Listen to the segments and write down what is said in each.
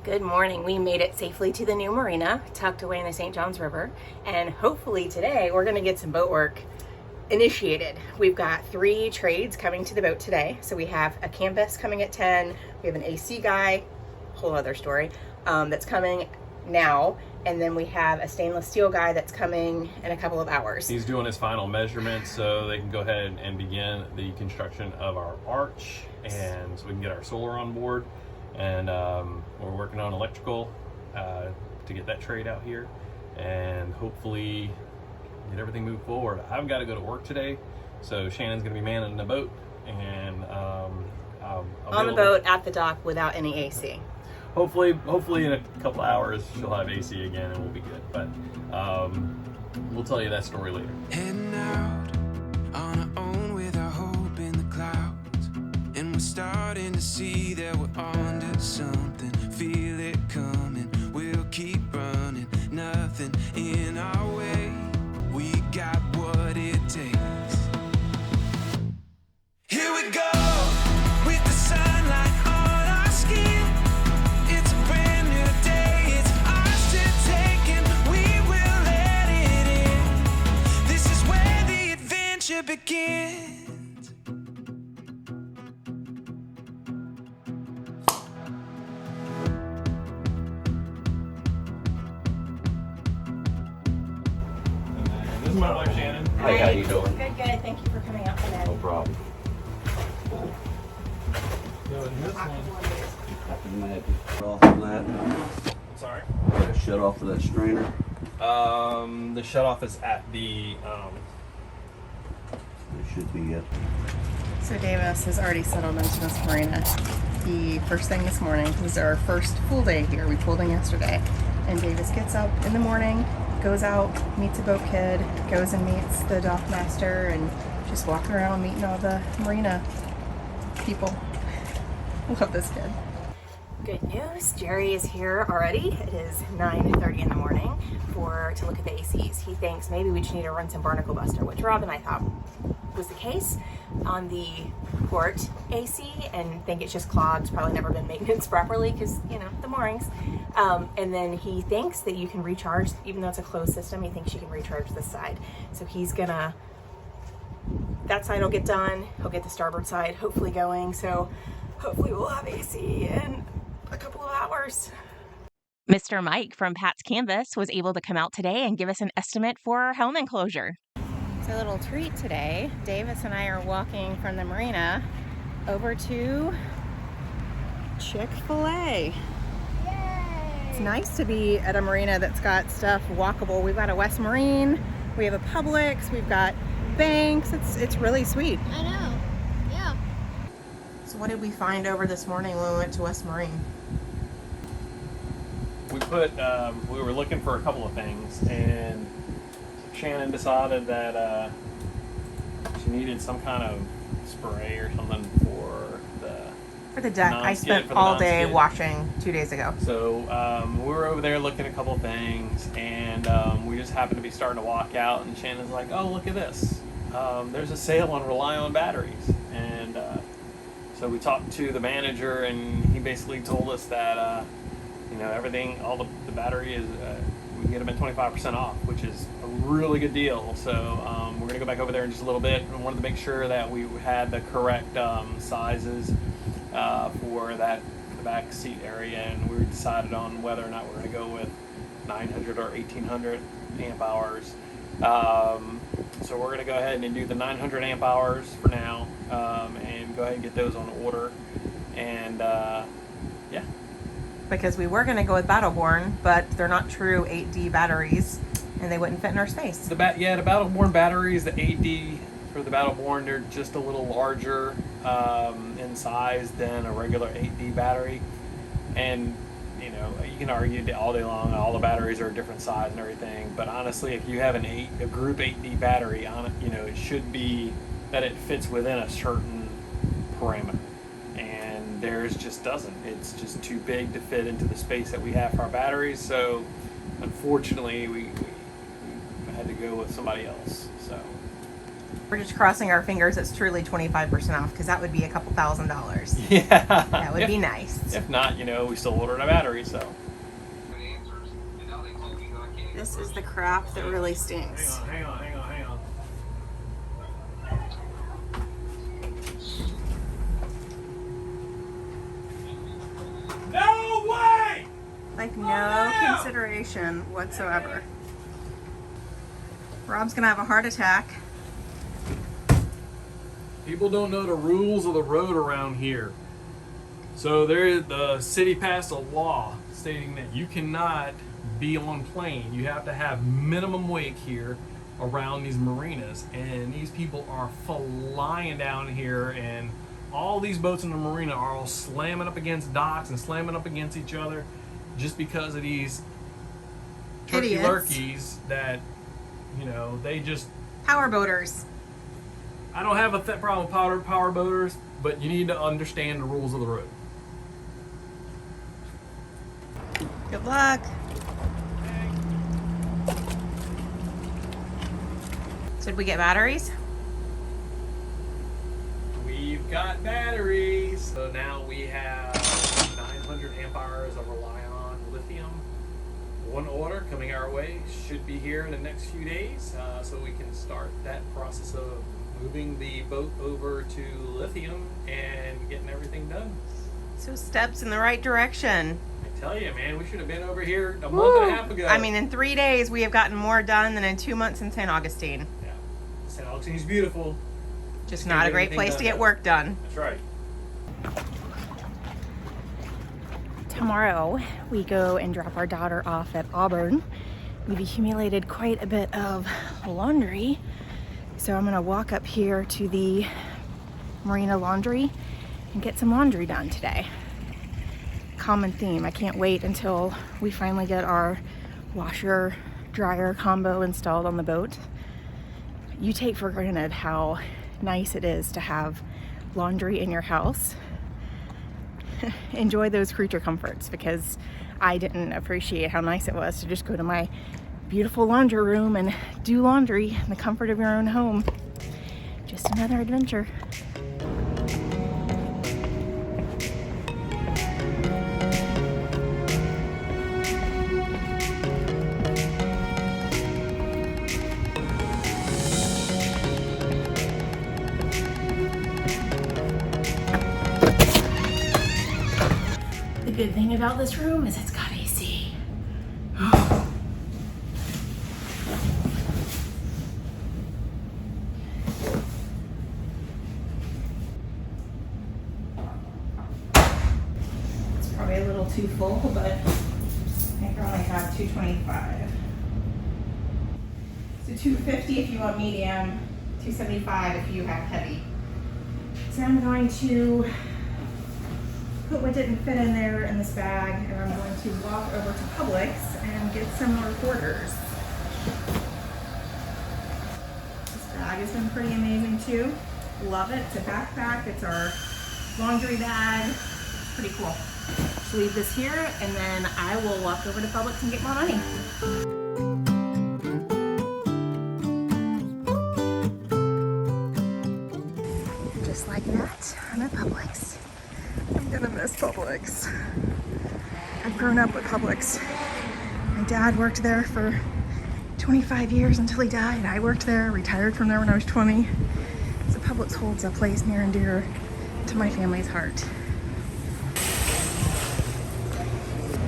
Good morning. We made it safely to the new Marina, tucked away in the St. Johns River, and hopefully today we're going to get some boat work initiated. We've got 3 trades coming to the boat today. So we have a canvas coming at 10, we have an AC guy, whole other story, that's coming now, and then we have a stainless steel guy that's coming in a couple of hours. He's doing his final measurements so they can go ahead and begin the construction of our arch, and so we can get our solar on board. And we're working on electrical to get that trade out here and hopefully get everything moved forward. I've got to go to work today, so Shannon's going to be manning the boat, and I'll on the boat at the dock without any AC. Hopefully in a couple hours she'll have AC again and we'll be good. But we'll tell you that story later. Heading out on our own with our hope in the clouds, and we're starting to see that we're onto something. Feel it coming, we'll keep running, nothing in our way. We got what it takes. Here we go with the sunlight on our skin. It's a brand new day, it's ours to take, and we will let it in. This is where the adventure begins. This is my wife, Shannon. Hi, how you doing? Good, good. Thank you for coming out today. No problem. So in this one, I can imagine. Shut off of that. sorry. Got to shut off of that strainer. The shutoff is at the It should be it. So Davis has already settled into this Marina. The first thing this morning, this is our first full day here. We pulled in yesterday. And Davis gets up in the morning, goes out, meets a boat kid, goes and meets the dock master, and just walking around meeting all the Marina people. Love this kid. Good news, Jerry is here already. It is 9:30 in the morning to look at the ACs. He thinks maybe we just need to run some barnacle buster, which Rob and I thought was the case on the port AC, and think it's just clogged, probably never been maintenance properly because, you know, the moorings. And then he thinks that you can recharge, even though it's a closed system, he thinks you can recharge this side. So he's gonna, that side will get done, he'll get the starboard side hopefully going, so hopefully we'll have AC in a couple of hours. Mr. Mike from Pat's Canvas was able to come out today and give us an estimate for our helm enclosure. It's a little treat today. Davis and I are walking from the Marina over to Chick-fil-A. It's nice to be at a marina that's got stuff walkable. We've got a West Marine, we have a Publix, we've got banks. It's really sweet. I know, yeah. So what did we find over this morning when we went to West Marine? we were looking for a couple of things, and Shannon decided that she needed some kind of spray or something for the deck. I spent all day washing 2 days ago. So we were over there looking at a couple of things, and we just happened to be starting to walk out, and Shannon's like, oh, look at this. There's a sale on Rely-On batteries. And so we talked to the manager, and he basically told us that, you know, everything, all the battery is, we can get them at 25% off, which is a really good deal. So we're going to go back over there in just a little bit, and wanted to make sure that we had the correct sizes for the back seat area, and we decided on whether or not we're going to go with 900 or 1800 amp hours. So we're going to go ahead and do the 900 amp hours for now, and go ahead and get those on order. And yeah. Because we were going to go with Battleborn, but they're not true 8D batteries, and they wouldn't fit in our space. The Battleborn batteries, the 8D for the Battleborn, they're just a little larger in size than a regular 8D battery. And you know, you can argue all day long, all the batteries are a different size and everything, but honestly, if you have a group 8D battery on it, you know, it should be that it fits within a certain parameter. And theirs just doesn't. It's just too big to fit into the space that we have for our batteries. So unfortunately, we had to go with somebody else. So We're just crossing our fingers it's truly 25% off, because that would be a couple $1,000. Yeah. That would be nice. If not, you know, we still ordered a battery, so. This is the crap that really stinks. Hang on. No way! Like, no consideration whatsoever. Rob's gonna have a heart attack. People don't know the rules of the road around here. So the city passed a law stating that you cannot be on plane. You have to have minimum wake here around these marinas, and these people are flying down here, and all these boats in the marina are all slamming up against docks and slamming up against each other just because of these turkey lurkeys that, you know, they just Power boaters. I don't have a problem with power boaters, but you need to understand the rules of the road. Good luck. Did we get batteries? We've got batteries. So now we have 900 amp hours of Relion lithium. One order coming our way, should be here in the next few days, so we can start that process of moving the boat over to lithium and getting everything done. So steps in the right direction. I tell you, man, we should have been over here a month and a half ago. I mean, in 3 days, we have gotten more done than in 2 months in St. Augustine. Yeah, St. Augustine's beautiful. Just not a great place to get work done. That's right. Tomorrow we go and drop our daughter off at Auburn. We've accumulated quite a bit of laundry, so I'm gonna walk up here to the Marina laundry and get some laundry done today. Common theme. I can't wait until we finally get our washer dryer combo installed on the boat. You take for granted how nice it is to have laundry in your house. Enjoy those creature comforts, because I didn't appreciate how nice it was to just go to my beautiful laundry room and do laundry in the comfort of your own home. Just another adventure. The good thing about this room is it's got AC. It's probably a little too full, but I think I only have 225. So 250 if you want medium, 275 if you have heavy. So I'm going to put what didn't fit in there in this bag, and I'm going to walk over to Publix and get some more quarters. This bag has been pretty amazing too. Love it. It's a backpack. It's our laundry bag. It's pretty cool. So leave this here, and then I will walk over to Publix and get more money. Just like that, I'm at Publix. I'm gonna miss Publix. I've grown up with Publix. My dad worked there for 25 years until he died. I worked there, retired from there when I was 20. So Publix holds a place near and dear to my family's heart.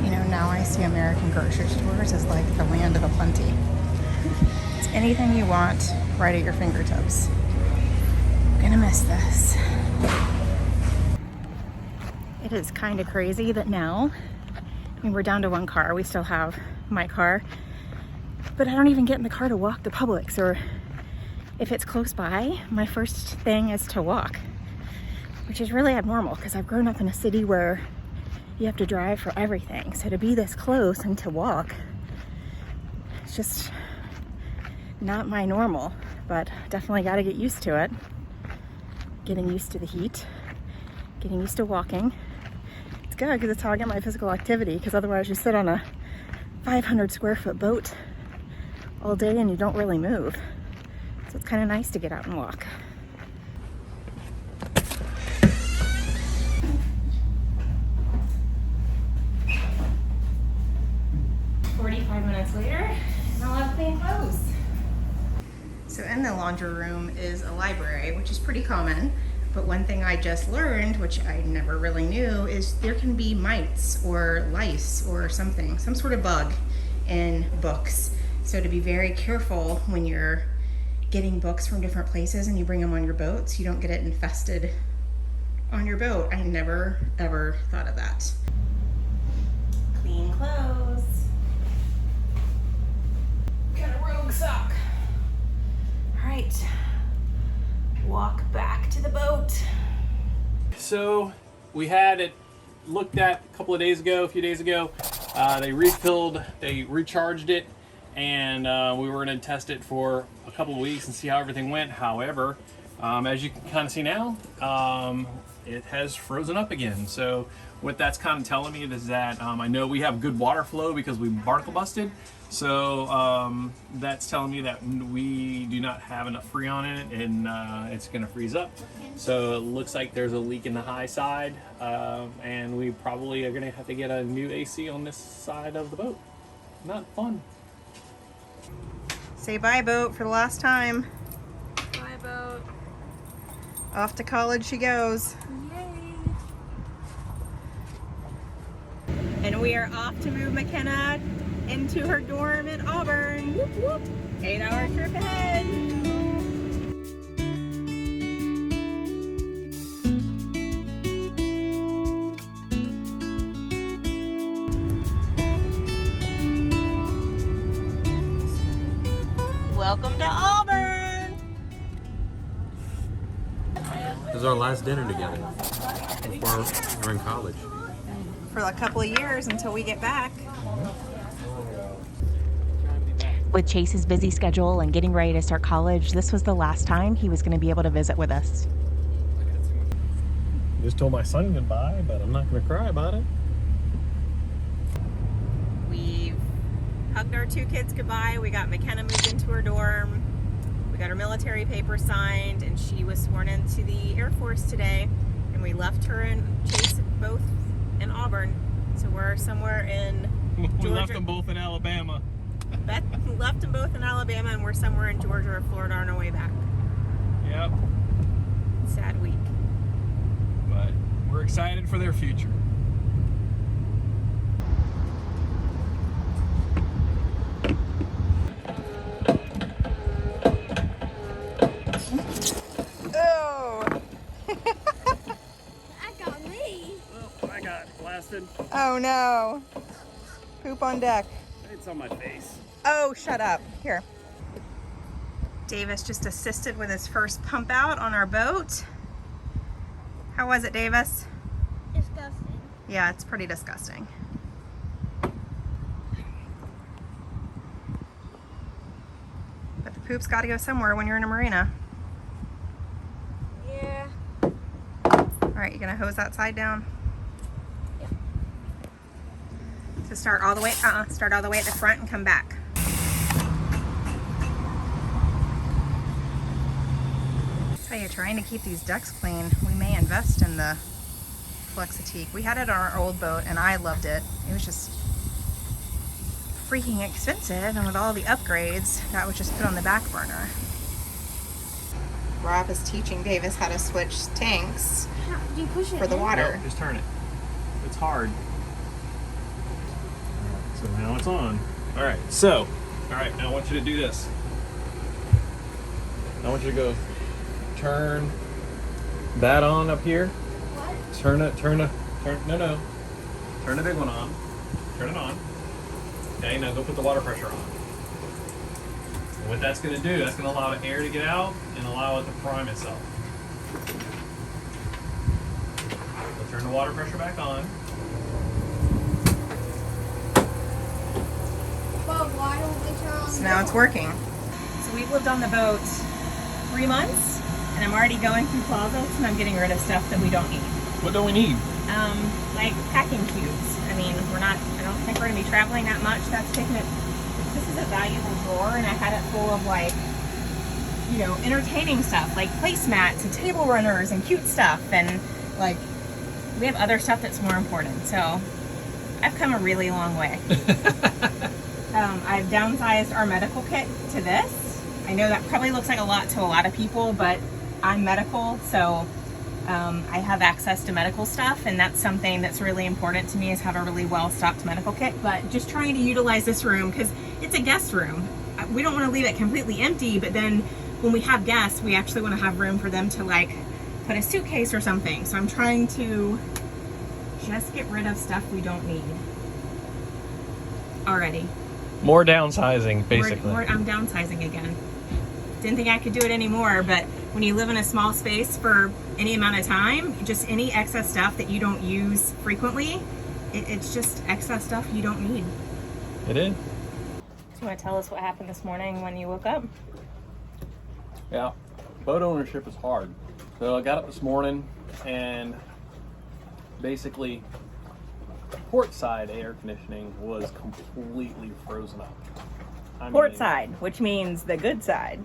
You know, now I see American grocery stores as like the land of aplenty. It's anything you want right at your fingertips. I'm gonna miss this. It is kind of crazy that now, I mean, we're down to one car. We still have my car, but I don't even get in the car to walk to Publix, or if it's close by, my first thing is to walk, which is really abnormal because I've grown up in a city where you have to drive for everything. So to be this close and to walk, it's just not my normal, but definitely got to get used to it. Getting used to the heat, getting used to walking. It's good because it's how I get my physical activity, because otherwise you sit on a 500 square foot boat all day and you don't really move. It's So it's kind of nice to get out and walk. Minutes later, and I'll have clean clothes. So in the laundry room is a library, which is pretty common. But one thing I just learned, which I never really knew, is there can be mites or lice or something, some sort of bug in books. So to be very careful when you're getting books from different places and you bring them on your boat so you don't get it infested on your boat. I never ever thought of that. Clean clothes. Got a rogue sock. All right, walk back to the boat. So we had it looked at a few days ago. They recharged it, and we were going to test it for a couple of weeks and see how everything went. However, as you can kind of see now, it has frozen up again. So what that's kind of telling me is that I know we have good water flow because we barnacle busted. So that's telling me that we do not have enough freon in it, and it's going to freeze up. So it looks like there's a leak in the high side, and we probably are going to have to get a new AC on this side of the boat. Not fun. Say bye, boat, for the last time. Bye, boat. Off to college she goes. Yay. And we are off to move McKenna into her dorm in Auburn. Whoop, whoop. 8-hour trip ahead. Welcome to Auburn. This is our last dinner together before we're in college. For a couple of years until we get back. With Chase's busy schedule and getting ready to start college, this was the last time he was going to be able to visit with us. Just told my son goodbye, but I'm not going to cry about it. We've hugged our 2 kids goodbye. We got McKenna moved into her dorm. We got her military papers signed, and she was sworn into the Air Force today. And we left her and Chase both in Auburn. So we're somewhere in Georgia. We left them both in Alabama. Beth left them both in Alabama, and we're somewhere in Georgia or Florida on our way back. Yep. Sad week. But we're excited for their future. Oh! I got me. Oh, I got blasted. Oh no. Poop on deck. It's on my face. Oh, shut up. Here. Davis just assisted with his first pump out on our boat. How was it, Davis? Disgusting. Yeah, it's pretty disgusting. But the poop's got to go somewhere when you're in a marina. Yeah. All right, you gonna hose that side down? Yeah. So start all the way at the front and come back. Tell you, trying to keep these decks clean, we may invest in the Flexitique. We had it on our old boat and I loved it. It was just freaking expensive, and with all the upgrades, that was just put on the back burner. Rob is teaching Davis how to switch tanks How do you push it? for the in? water. No, just turn it. It's hard. So now it's on. All right, now I want you to do this. I want you to go turn that on up here. What? Turn the big one on. Turn it on. Okay, now go put the water pressure on. And what that's going to do, that's going to allow the air to get out and allow it to prime itself. We'll turn the water pressure back on. But why don't we turn on So the now it's door? working. So we've lived on the boat 3 months, and I'm already going through closets and I'm getting rid of stuff that we don't need. What do we need? Like packing cubes. I mean, I don't think we're gonna be traveling that much. That's taking it. This is a valuable drawer, and I had it full of like you know, entertaining stuff like placemats and table runners and cute stuff, and like we have other stuff that's more important. So I've come a really long way. I've downsized our medical kit to this. I know that probably looks like a lot to a lot of people, but I'm medical, so I have access to medical stuff, and that's something that's really important to me, is have a really well-stocked medical kit. But just trying to utilize this room because it's a guest room. We don't want to leave it completely empty, but then when we have guests, we actually want to have room for them to like put a suitcase or something. So I'm trying to just get rid of stuff we don't need already. More downsizing, basically. I'm downsizing again. Didn't think I could do it anymore, but when you live in a small space for any amount of time, just any excess stuff that you don't use frequently, it's just excess stuff you don't need. It is. So you want to tell us what happened this morning when you woke up? Yeah, boat ownership is hard. So I got up this morning and basically port side air conditioning was completely frozen up. I Port mean, side, which means the good side.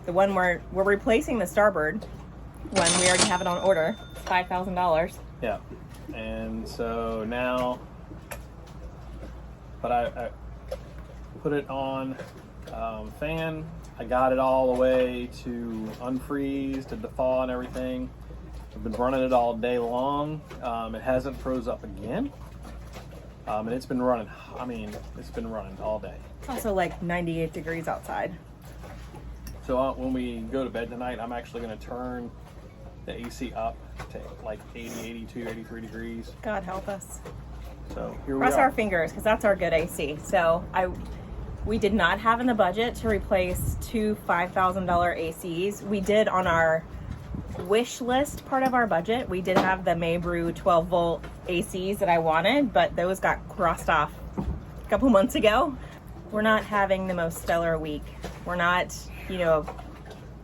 The one where we're replacing the starboard one. We already have it on order. It's $5,000. Yeah, and so now, but I put it on fan. I got it all the way to unfreeze, to thaw and everything. I've been running it all day long. It hasn't froze up again. And it's been running, it's been running all day. It's also like 98 degrees outside. So when we go to bed tonight, I'm actually going to turn the AC up to like 80, 82, 83 degrees. God help us. So here we Cross are. our fingers, because that's our good AC. So we did not have in the budget to replace two $5,000 ACs. We did on our wish list part of our budget. We did have the Maybrew 12 volt ACs that I wanted, but those got crossed off a couple months ago. We're not having the most stellar week. We're not, you know,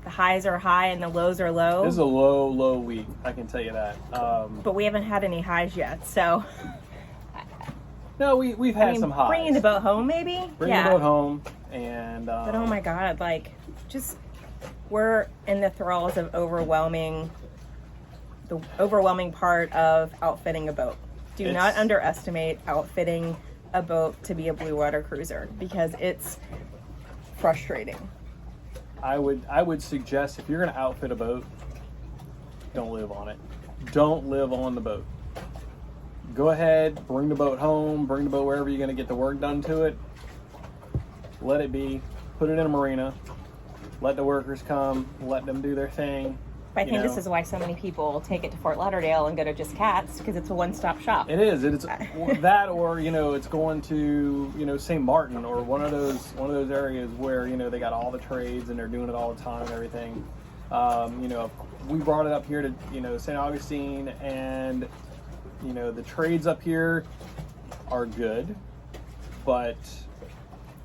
the highs are high and the lows are low. This is a low week, I can tell you that. But we haven't had any highs yet, so. No, we've had some highs. Bringing the boat home, maybe? Bringing the boat home, and but oh my God, like, just, we're in the thralls of the overwhelming part of outfitting a boat. Do not underestimate outfitting a boat to be a blue water cruiser, because it's frustrating. I would suggest, if you're going to outfit a boat, don't live on it. Don't live on the boat. Go ahead, bring the boat home, bring the boat wherever you're going to get the work done to it. Let it be. Put it in a marina. Let the workers come. Let them do their thing. I think this is why so many people take it to Fort Lauderdale and go to Just Cats, because it's a one-stop shop. It is. It's that, or it's going to St. Martin or one of those areas where they got all the trades and they're doing it all the time and everything. We brought it up here to St. Augustine, and the trades up here are good, but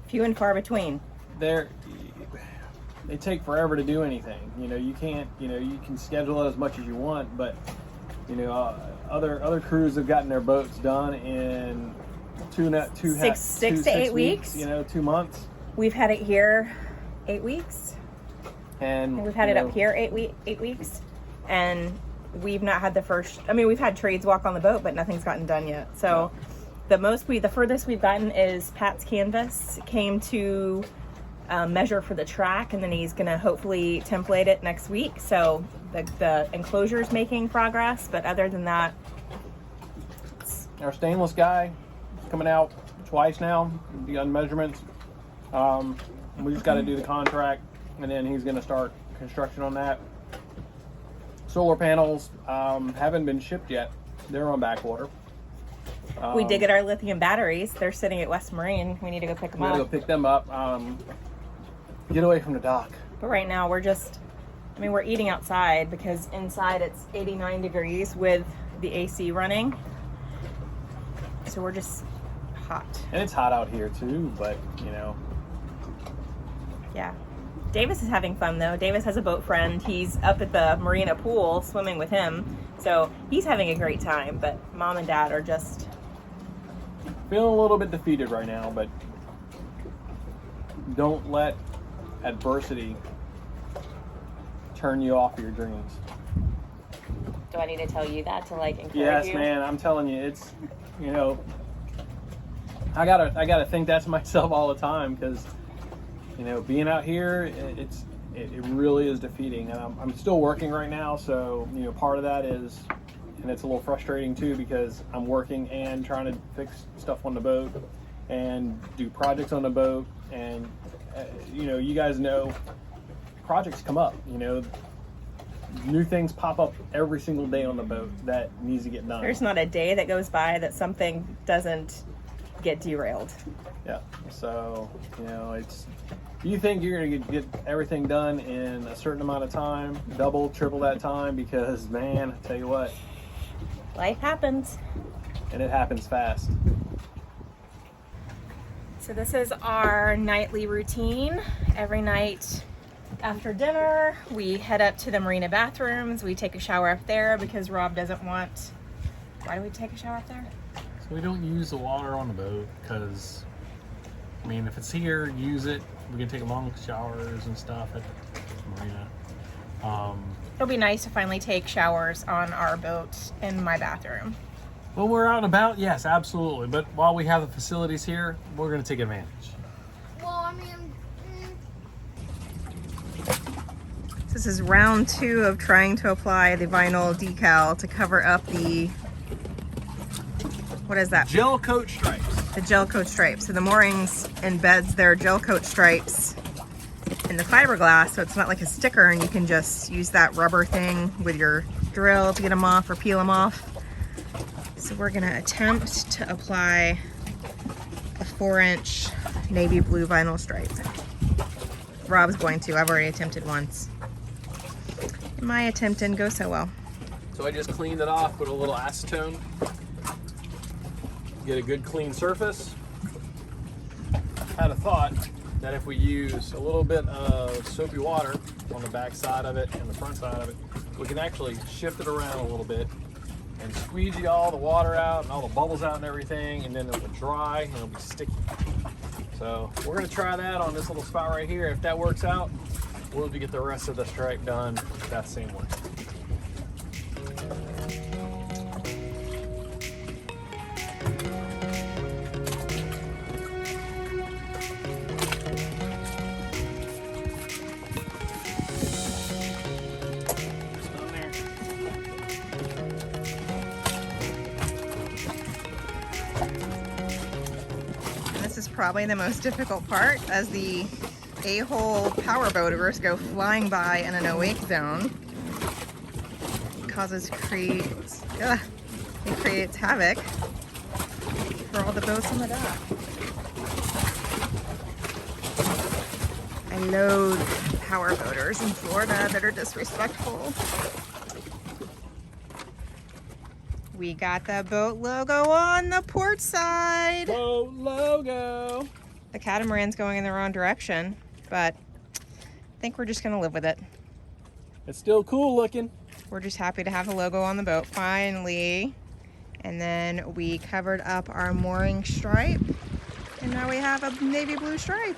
few and far between. They take forever to do anything. You can't. You can schedule it as much as you want, but other crews have gotten their boats done in six to eight weeks. 2 months. We've had it here 8 weeks, and we've had it up here 8 weeks, and we've not had the first. We've had trades walk on the boat, but nothing's gotten done yet. So the furthest we've gotten is Pat's canvas came to measure for the track, and then he's gonna hopefully template it next week. So the enclosure is making progress, but other than that, our stainless guy is coming out twice now. Done measurements. We just got to do the contract, and then he's gonna start construction on that. Solar panels haven't been shipped yet. They're on backwater. We did get our lithium batteries. They're sitting at West Marine. We need to go pick them up. We gotta go pick them up. Get away from the dock. But right now we're just, we're eating outside because inside it's 89 degrees with the AC running. So we're just hot. And it's hot out here too, but Yeah. Davis is having fun though. Davis has a boat friend. He's up at the Marina pool swimming with him. So he's having a great time, but Mom and Dad are just feeling a little bit defeated right now, but don't let adversity turn you off your dreams. Do I need to tell you that to like encourage Yes, you? man, I'm telling you, it's, you know, I gotta think that to myself all the time, because, you know, being out here, it really is defeating, and I'm still working right now, so, you know, part of that is, and it's a little frustrating too, because I'm working and trying to fix stuff on the boat and do projects on the boat, and you know, you guys know, projects come up, you know, new things pop up every single day on the boat that needs to get done. There's not a day that goes by that something doesn't get derailed. Yeah, so, you know, it's, you think you're gonna get everything done in a certain amount of time, double, triple that time, because, man, I tell you what, Life happens. and it happens fast. So this is our nightly routine. Every night after dinner, we head up to the marina bathrooms. We take a shower up there because Rob doesn't want... Why do we take a shower up there? So we don't use the water on the boat because, I mean, if it's here, use it. We can take long showers and stuff at the marina. It'll be nice to finally take showers on our boat in my bathroom. When we're out and about, yes, absolutely. But while we have the facilities here, we're going to take advantage. Well, I mean, This is round 2 of trying to apply the vinyl decal to cover up the, what is that? Gel coat stripes. The gel coat stripes. So the moorings embeds their gel coat stripes in the fiberglass, so it's not like a sticker, and you can just use that rubber thing with your drill to get them off or peel them off. So we're gonna attempt to apply a 4-inch navy blue vinyl stripe. Rob's going to. I've already attempted once. My attempt didn't go so well. So I just cleaned it off with a little acetone. Get a good clean surface. Had a thought that if we use a little bit of soapy water on the back side of it and the front side of it, we can actually shift it around a little bit and squeegee all the water out and all the bubbles out and everything, and then it will dry and it'll be sticky. So we're gonna try that on this little spot right here. If that works out, we'll get the rest of the stripe done that same way. This is probably the most difficult part, as the a-hole power boaters go flying by in an awake zone. It creates havoc for all the boats on the dock. I loathe power boaters in Florida that are disrespectful. We got the boat logo on the port side. Boat logo. The catamaran's going in the wrong direction, but I think we're just gonna live with it. It's still cool looking. We're just happy to have the logo on the boat finally. And then we covered up our mooring stripe, and now we have a navy blue stripe.